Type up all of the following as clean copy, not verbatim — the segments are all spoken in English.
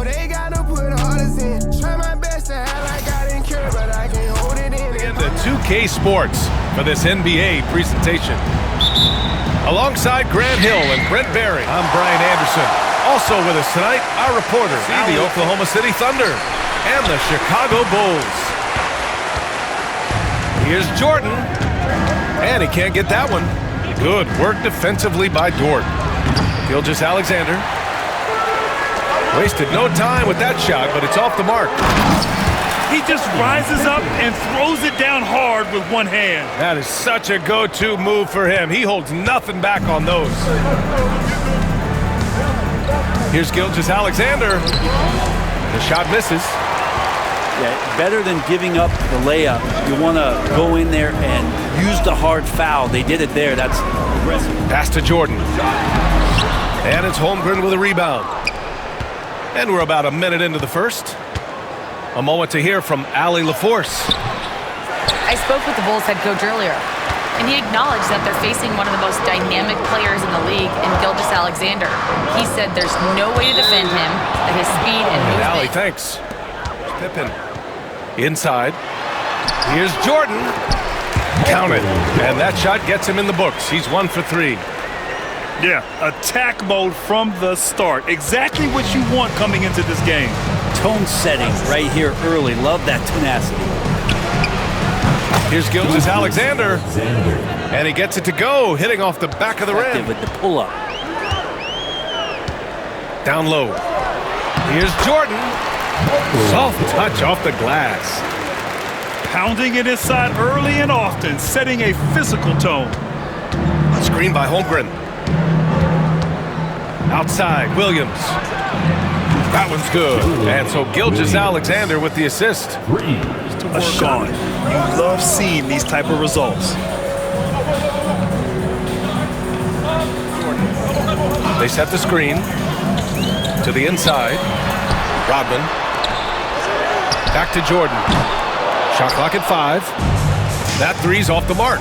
know they gotta put hardest in. Try my best to act like I didn't care, but I can't hold it in. Into 2K Sports for this NBA presentation. Alongside Grant Hill and Brent Barry, I'm Brian Anderson. Also with us tonight, our reporter, the Oklahoma City Thunder and the Chicago Bulls. Here's Jordan, and he can't get that one. Good work defensively by Dort. Gilgeous-Alexander wasted no time with that shot, but it's off the mark. He just rises up and throws it down hard with one hand. That is such a go-to move for him. He holds nothing back on those. Here's Gilgeous-Alexander. The shot misses. Yeah, better than giving up the layup. You want to go in there and use the hard foul. They did it there. That's aggressive. Pass to Jordan. And it's Holmgren with a rebound. And we're about a minute into the first. A moment to hear from Allie LaForce. I spoke with the Bulls head coach earlier, and he acknowledged that they're facing one of the most dynamic players in the league in Gilgeous-Alexander. He said there's no way to defend him, that his speed and movement... Allie, thanks. Pippen. Inside. Here's Jordan. Count it. And that shot gets him in the books. He's 1 for 3. Yeah, attack mode from the start. Exactly what you want coming into this game. Tone setting right here early. Love that tenacity. Here's Gilgeous-Alexander. And he gets it to go, hitting off the back of the rim. With the pull-up. Down low. Here's Jordan. Soft touch off the glass. Pounding it inside early and often, setting a physical tone. Screen by Holmgren. Outside, Williams. That one's good. And so Gilgeous-Alexander with the assist. A shot. You love seeing these type of results. They set the screen to the inside. Rodman. Back to Jordan. Shot clock at 5. That three's off the mark.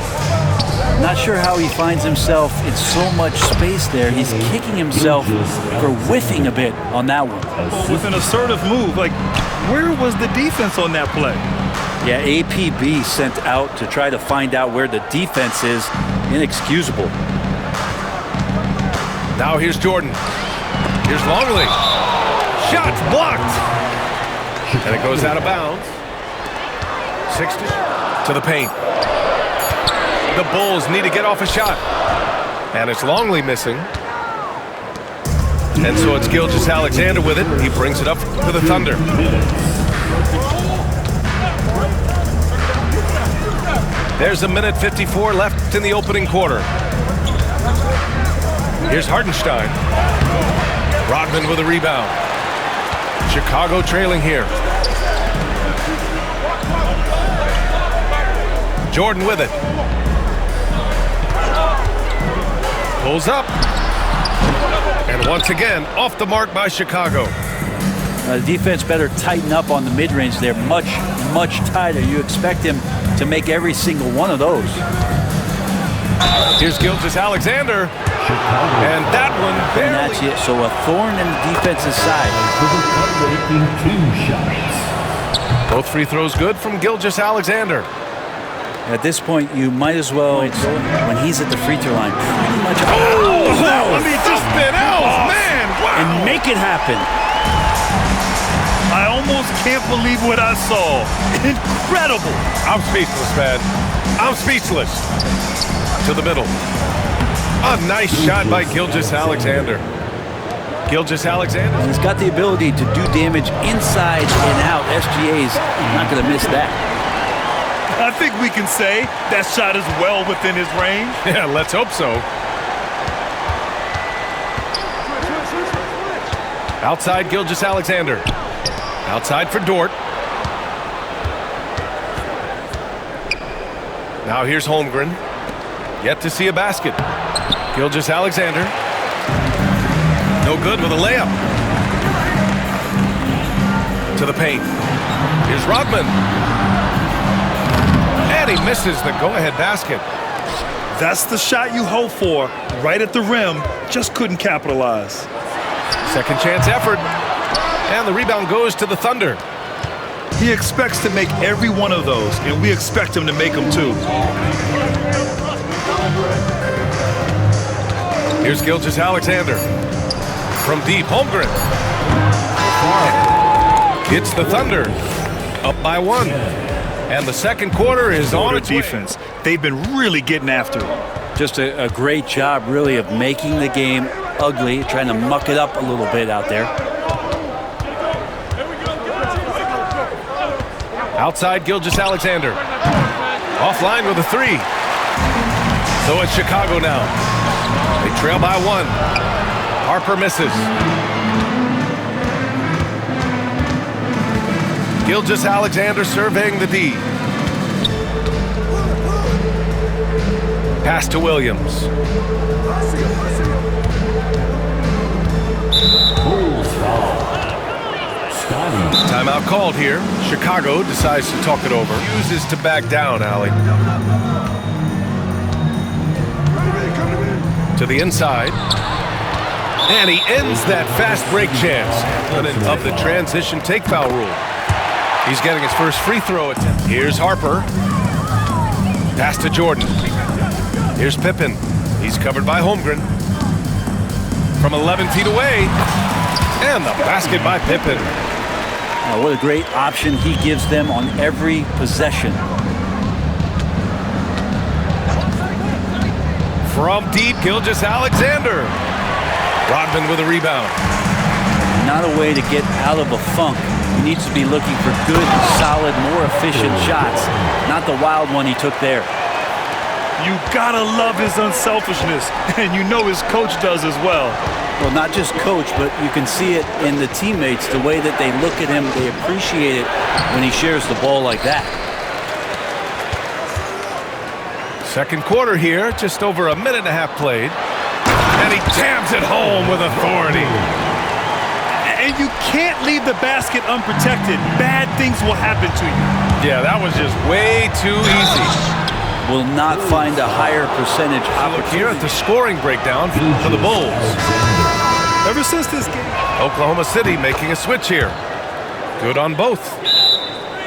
Not sure how he finds himself in so much space there. He's kicking himself for whiffing a bit on that one. With an assertive move, like, where was the defense on that play? Yeah, APB sent out to try to find out where the defense is. Inexcusable. Now here's Jordan. Here's Longley. Shot blocked. And it goes out of bounds. 60 to the paint. The Bulls need to get off a shot. And it's Longley missing. And so it's Gilgeous-Alexander with it. He brings it up to the Thunder. There's a minute 54 left in the opening quarter. Here's Hartenstein. Rodman with a rebound. Chicago trailing here. Jordan with it. Pulls up. And once again, off the mark by Chicago. The defense better tighten up on the mid-range there. Much, much tighter. You expect him to make every single one of those. Here's Gilgeous-Alexander. And that one barely. And that's it. So a thorn in the defense's side. Both free throws good from Gilgeous-Alexander. At this point, you might as well, when he's at the free throw line, pretty much. I mean, just spin out, man! Wow! And make it happen. I almost can't believe what I saw. Incredible! I'm speechless, man. I'm speechless. To the middle. A nice shot by Gilgeous-Alexander. Gilgeous-Alexander. He's got the ability to do damage inside and out. SGA's not going to miss that. I think we can say that shot is well within his range. Yeah, let's hope so. Outside Gilgeous-Alexander. Outside for Dort. Now here's Holmgren. Yet to see a basket. Gilgeous-Alexander. No good with a layup. To the paint. Here's Rodman. And he misses the go-ahead basket. That's the shot you hope for. Right at the rim. Just couldn't capitalize. Second chance effort. And the rebound goes to the Thunder. He expects to make every one of those, and we expect him to make them too. Here's Gilgeous-Alexander. From deep, Holmgren. It's the Thunder. Up by 1. And the second quarter is on its defense. They've been really getting after it. Just a great job, really, of making the game ugly, trying to muck it up a little bit out there. Outside Gilgeous-Alexander. Offline with a 3. So it's Chicago now. They trail by 1. Harper misses. Gilgeous-Alexander surveying the D. Pass to Williams. Timeout called here. Chicago decides to talk it over. Uses to back down, Allie. To the inside. And he ends that fast break chance of the transition take foul rule. He's getting his first free throw attempt. Here's Harper. Pass to Jordan. Here's Pippen. He's covered by Holmgren. From 11 feet away. And the basket by Pippen. What a great option he gives them on every possession. From deep, Gilgeous-Alexander. Rodman with a rebound. Not a way to get out of a funk. He needs to be looking for good, solid, more efficient shots. Not the wild one he took there. You gotta love his unselfishness, and you know his coach does as well. Well, not just coach, but you can see it in the teammates, the way that they look at him. They appreciate it when he shares the ball like that. Second quarter here, just over a minute and a half played. And he jams it home with authority. And you can't leave the basket unprotected. Bad things will happen to you. Yeah, that was just way too easy. Will not find a higher percentage Look here at the scoring breakdown for the Bulls. Ever since this game, Oklahoma City making a switch here. Good on both.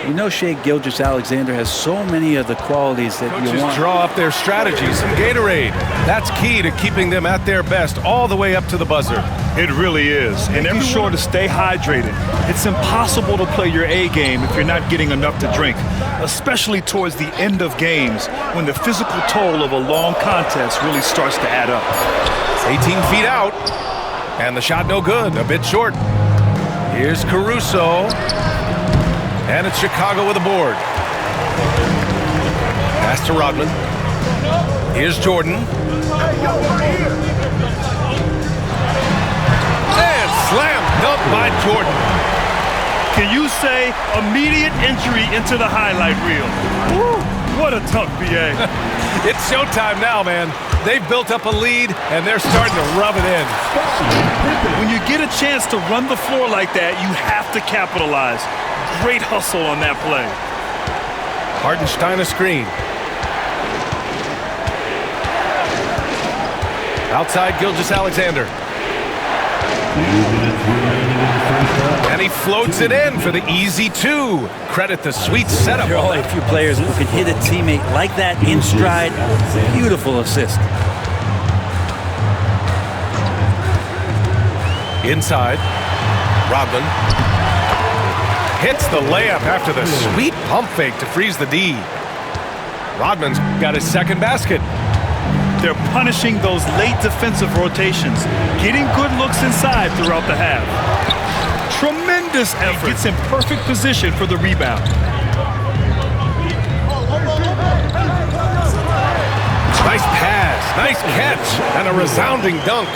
You know, Shea Gilgeous-Alexander has so many of the qualities that Coaches you want. draw up their strategies. Some Gatorade. That's key to keeping them at their best all the way up to the buzzer. it really is. And be sure to stay hydrated. It's impossible to play your A game if you're not getting enough to drink, especially towards the end of games when the physical toll of a long contest really starts to add up. 18 feet out. And the shot no good. A bit short. Here's Caruso. And it's Chicago with a board. Pass to Rodman. Here's Jordan. And slam dunk by Jordan. Can you say immediate entry into the highlight reel? Woo, what a dunk, BA. It's showtime now, man. They've built up a lead, and they're starting to rub it in. When you get a chance to run the floor like that, you have to capitalize. Great hustle on that play. Hartenstein a screen. Outside Gilgeous-Alexander. And he floats it in for the easy 2. Credit the sweet setup. There are only a few players who can hit a teammate like that in stride. Beautiful assist. Inside. Rodman. Hits the layup after the sweet pump fake to freeze the D. Rodman's got his second basket. They're punishing those late defensive rotations, getting good looks inside throughout the half. Tremendous effort. Gets in perfect position for the rebound. Nice pass, nice catch, and a resounding dunk.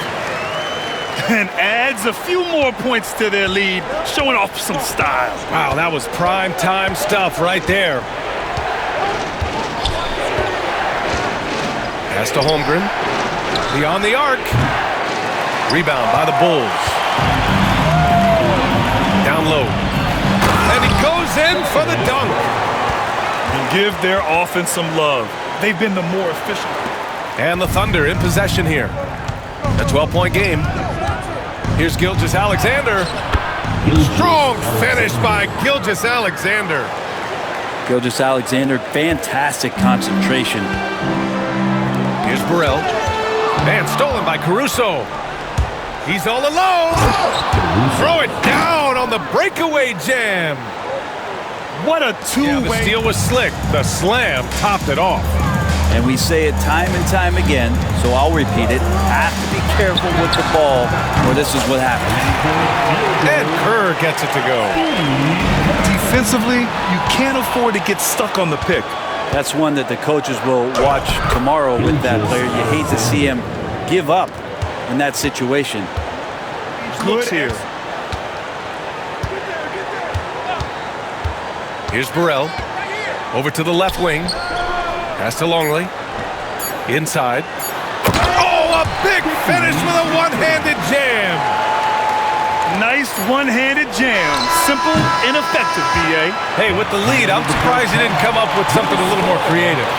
And adds a few more points to their lead, showing off some style. Wow, that was prime time stuff right there. Pass to Holmgren. Beyond the arc. Rebound by the Bulls. Down low. And he goes in for the dunk. And give their offense some love. They've been the more efficient. And the Thunder in possession here. A 12-point game. Here's Gilgeous-Alexander. Strong finish by Gilgeous-Alexander. Gilgeous-Alexander, fantastic concentration. Here's Burrell. Man, stolen by Caruso. He's all alone. Throw it down on the breakaway jam. What a two-way. The steal was slick. The slam topped it off. And we say it time and time again, so I'll repeat it. Have to be careful with the ball, or this is what happens. And Kerr gets it to go. Defensively, you can't afford to get stuck on the pick. That's one that the coaches will watch tomorrow with that player. You hate to see him give up in that situation. Good here. Here's Burrell. Over to the left wing. Pass to Longley. Inside. Oh, a big finish with a one-handed jam. Nice one-handed jam. Simple and effective, B.A. Hey, with the lead, I'm surprised he didn't come up with something a little more creative.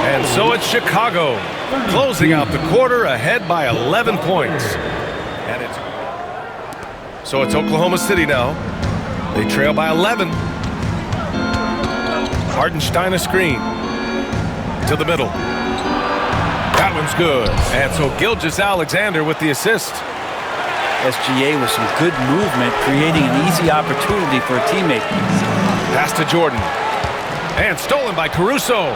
And so it's Chicago, closing out the quarter ahead by 11 points. And so it's Oklahoma City now. They trail by 11. Hartenstein a screen. To the middle. That one's good. And so Gilgeous-Alexander with the assist. SGA with some good movement, creating an easy opportunity for a teammate. Pass to Jordan. And stolen by Caruso.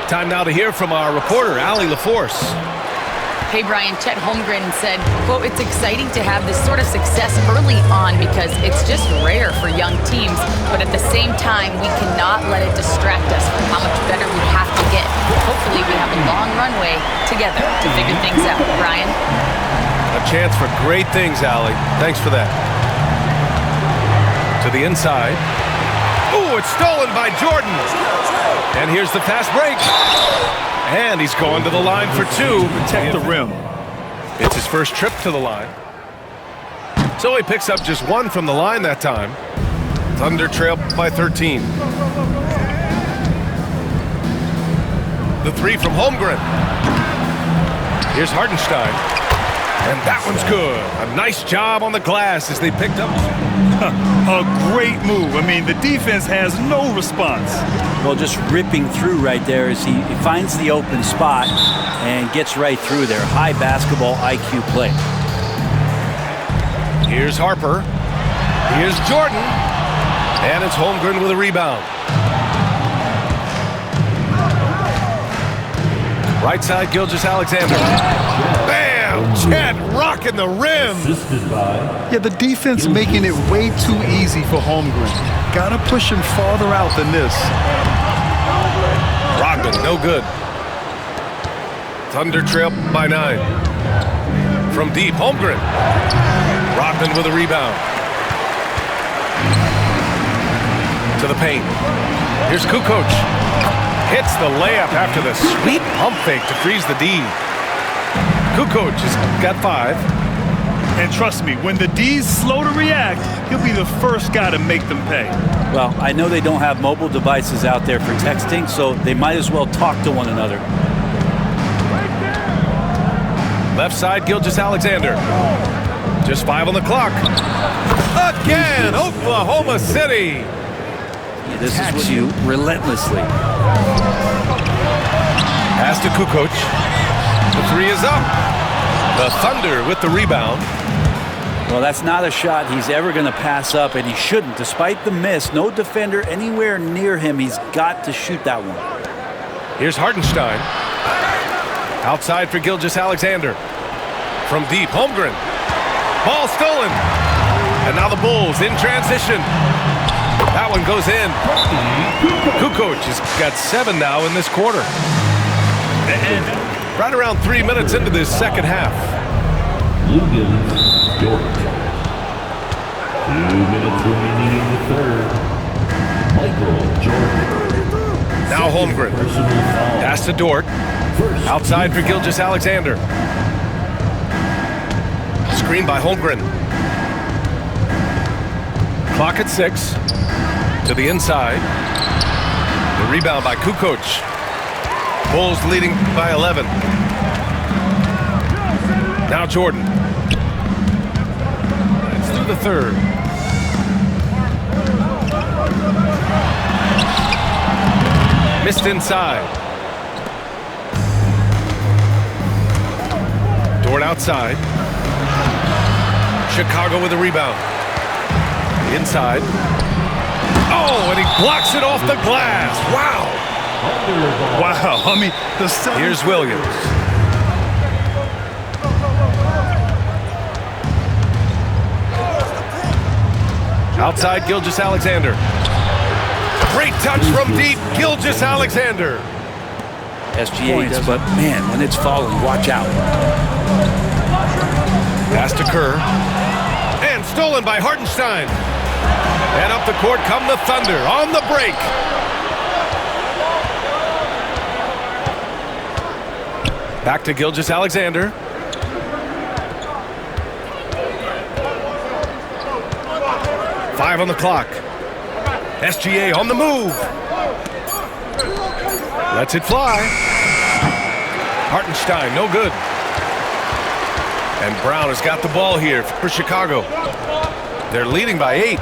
Time now to hear from our reporter, Allie LaForce. Hey, Brian, Chet Holmgren said, quote, "It's exciting to have this sort of success early on because it's just rare for young teams, but at the same time, we cannot let it distract us from how much better we have to get. Hopefully, we have a long runway together to figure things out." Brian? A chance for great things, Allie. Thanks for that. To the inside. Ooh, it's stolen by Jordan. And here's the fast break. And he's going to the line for two. Protect the rim. It's his first trip to the line. So he picks up just one from the line that time. Thunder trail by 13. The three from Holmgren. Here's Hartenstein. And that one's good. A nice job on the glass as they picked up. A great move. I mean, the defense has no response. Well, just ripping through right there as he finds the open spot and gets right through there. High basketball IQ play. Here's Harper. Here's Jordan. And it's Holmgren with a rebound. Right side, Gilgeous-Alexander. Bam! Chet rocking the rim. Yeah, the defense making it way too easy for Holmgren. Gotta push him farther out than this. Rodman, no good. Thunder trail by 9. From deep, Holmgren. Rodman with a rebound. To the paint. Here's Kukoc. Hits the layup after the sweet pump fake to freeze the D. Kukoc has got 5. And trust me, when the D's slow to react, he'll be the first guy to make them pay. Well, I know they don't have mobile devices out there for texting, so they might as well talk to one another. Left side, Gilgeous-Alexander. Just 5 on the clock. Again, Oklahoma City. Yeah, this is what you relentlessly. Pass to Kukoc. The 3 is up. The Thunder with the rebound. Well, that's not a shot he's ever going to pass up, and he shouldn't. Despite the miss, no defender anywhere near him. He's got to shoot that one. Here's Hartenstein. Outside for Gilgeous-Alexander. From deep, Holmgren. Ball stolen. And now the Bulls in transition. That one goes in. Kukoc has got 7 now in this quarter. And right around 3 minutes into this second half. 2 minutes remaining in the third. Michael Jordan. Now Holmgren. Pass to Dort. Outside for Gilgeous-Alexander. Screen by Holmgren. Clock at 6. To the inside. The rebound by Kukoc. Bulls leading by 11. Now Jordan. the third. Missed inside. Dort outside. Chicago with a rebound. Inside. Oh, and he blocks it off the glass. Wow. Wow. I mean, here's Williams. Outside, Gilgeous-Alexander. Great touch from deep, Gilgeous-Alexander. SGA does, but man, when it's falling, watch out. Pass to Kerr. And stolen by Hartenstein. And up the court come the Thunder on the break. Back to Gilgeous-Alexander. Five on the clock. SGA on the move. Lets it fly. Hartenstein, no good. And Brown has got the ball here for Chicago. They're leading by 8.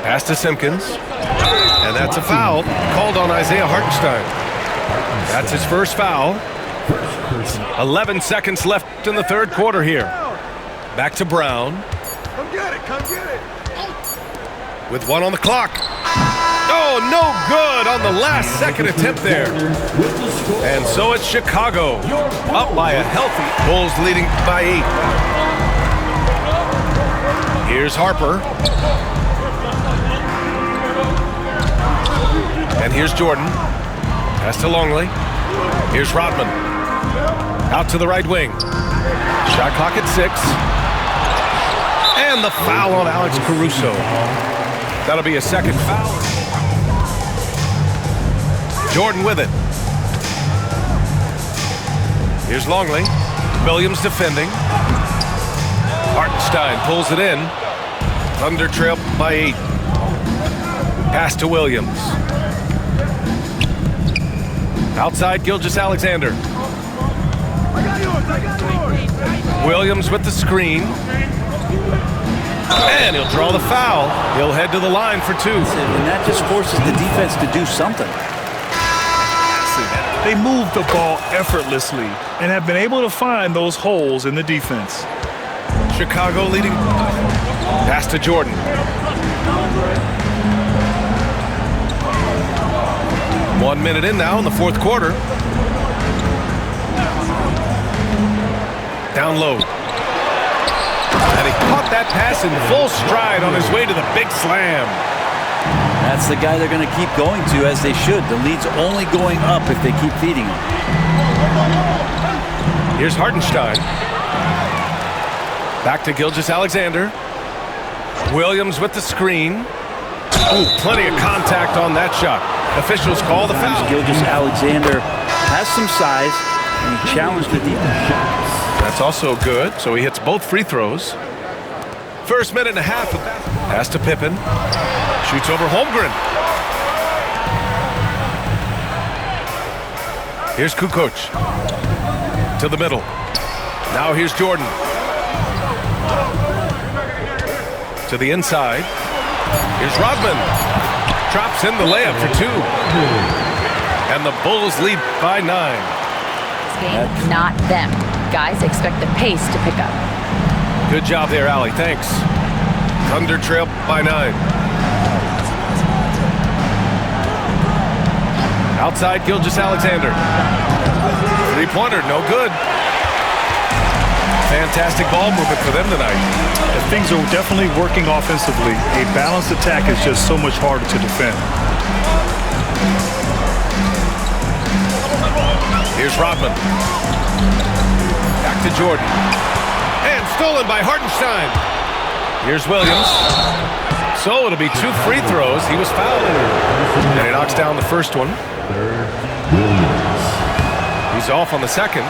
Pass to Simpkins. And that's a foul called on Isaiah Hartenstein. That's his first foul. 11 seconds left in the third quarter here. Back to Brown. Come get it, come get it. With 1 on the clock. Oh, no good on the last second attempt there. And so it's Chicago up by a healthy. Bulls leading by 8. Here's Harper. And here's Jordan. Pass to Longley. Here's Rodman. Out to the right wing. Shot clock at 6. And the foul on Alex Caruso. That'll be a second foul. Jordan with it. Here's Longley. Williams defending. Hartenstein pulls it in. Thunder trail by 8. Pass to Williams. Outside, Gilgeous-Alexander. Williams with the screen. And he'll draw the foul. He'll head to the line for 2. And that just forces the defense to do something. They move the ball effortlessly and have been able to find those holes in the defense. Chicago leading. Pass to Jordan. One minute in now in the fourth quarter. Down low. And he caught that pass in full stride on his way to the big slam. That's the guy they're going to keep going to, as they should. The lead's only going up if they keep feeding him. Here's Hartenstein. Back to Gilgeous-Alexander. Williams with the screen. Oh, plenty of contact on that shot. Officials call the foul. Gilgeous-Alexander has some size, and he challenged the defense. That's also good, so he hits both free throws. First minute and a half of that. Pass to Pippen. Shoots over Holmgren. Here's Kukoc. To the middle. Now here's Jordan. To the inside. Here's Rodman. Drops in the layup for 2. And the Bulls lead by 9. Game, not them. Guys expect the pace to pick up. Good job there, Allie. Thanks. Thunder trail by 9. Outside, Gilgeous-Alexander. Three-pointer, no good. Fantastic ball movement for them tonight. Things are definitely working offensively. A balanced attack is just so much harder to defend. Here's Rodman. Back to Jordan. And stolen by Hartenstein. Here's Williams. So it'll be 2 free throws. He was fouled. And he knocks down the first one. He's off on the second.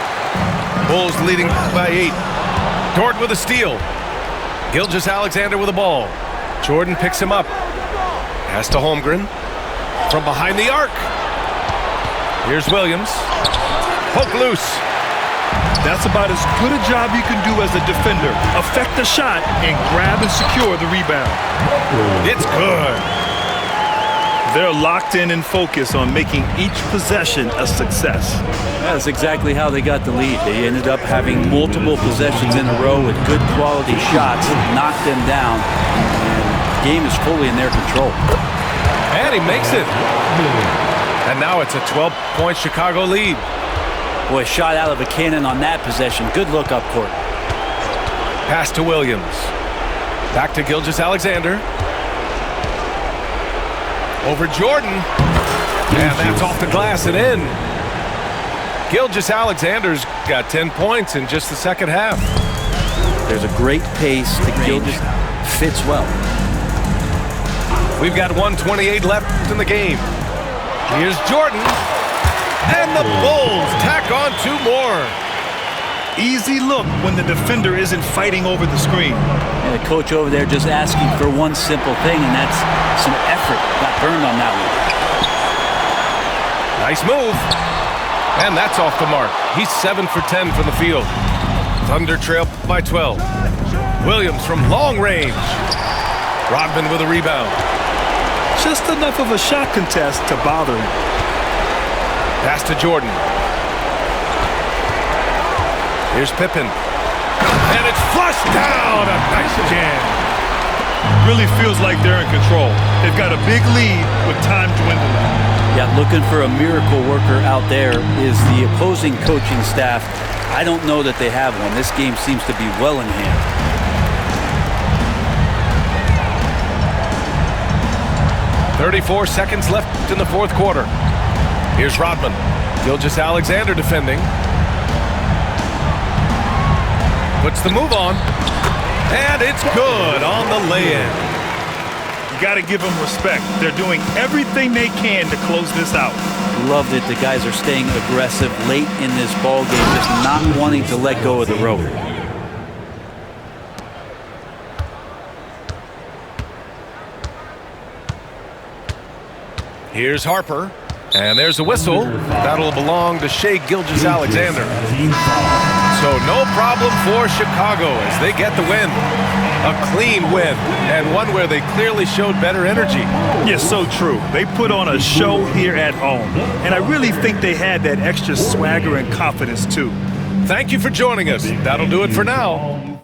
Bulls leading by 8. Dort with a steal. Gilgeous-Alexander with the ball. Jordan picks him up. Pass to Holmgren. From behind the arc. Here's Williams. Poke loose. That's about as good a job you can do as a defender. Affect the shot and grab and secure the rebound. It's good. They're locked in and focused on making each possession a success. That's exactly how they got the lead. They ended up having multiple possessions in a row with good quality shots, knocked them down, and the game is fully in their control. And he makes it. And now it's a 12-point Chicago lead. Boy, shot out of a cannon on that possession. Good look up court. Pass to Williams. Back to Gilgeous-Alexander. Over Jordan. And that's off the glass and in. Gilgeous-Alexander's got 10 points in just the second half. There's a great pace. The Gilgeous fits well. We've got 1:28 left in the game. Here's Jordan. And the Bulls tack on 2 more. Easy look when the defender isn't fighting over the screen. And the coach over there just asking for one simple thing, and that's some effort. Got burned on that one. Nice move. And that's off the mark. He's 7 for 10 from the field. Thunder trail by 12. Williams from long range. Rodman with a rebound. Just enough of a shot contest to bother him. Pass to Jordan. Here's Pippen. And it's flushed down. A nice jam. Really feels like they're in control. They've got a big lead with time dwindling. Yeah, looking for a miracle worker out there is the opposing coaching staff. I don't know that they have one. This game seems to be well in hand. .34 seconds left in the fourth quarter. Here's Rodman. Gilgeous-Alexander defending. Puts the move on. And it's good on the lay-in. You got to give them respect. They're doing everything they can to close this out. Love that the guys are staying aggressive late in this ball game, just not wanting to let go of the rope. Here's Harper. And there's a whistle. That'll belong to Shai Gilgeous-Alexander. So no problem for Chicago as they get the win. A clean win, and one where they clearly showed better energy. Yes, so true. They put on a show here at home, and I really think they had that extra swagger and confidence too. Thank you for joining us. That'll do it for now.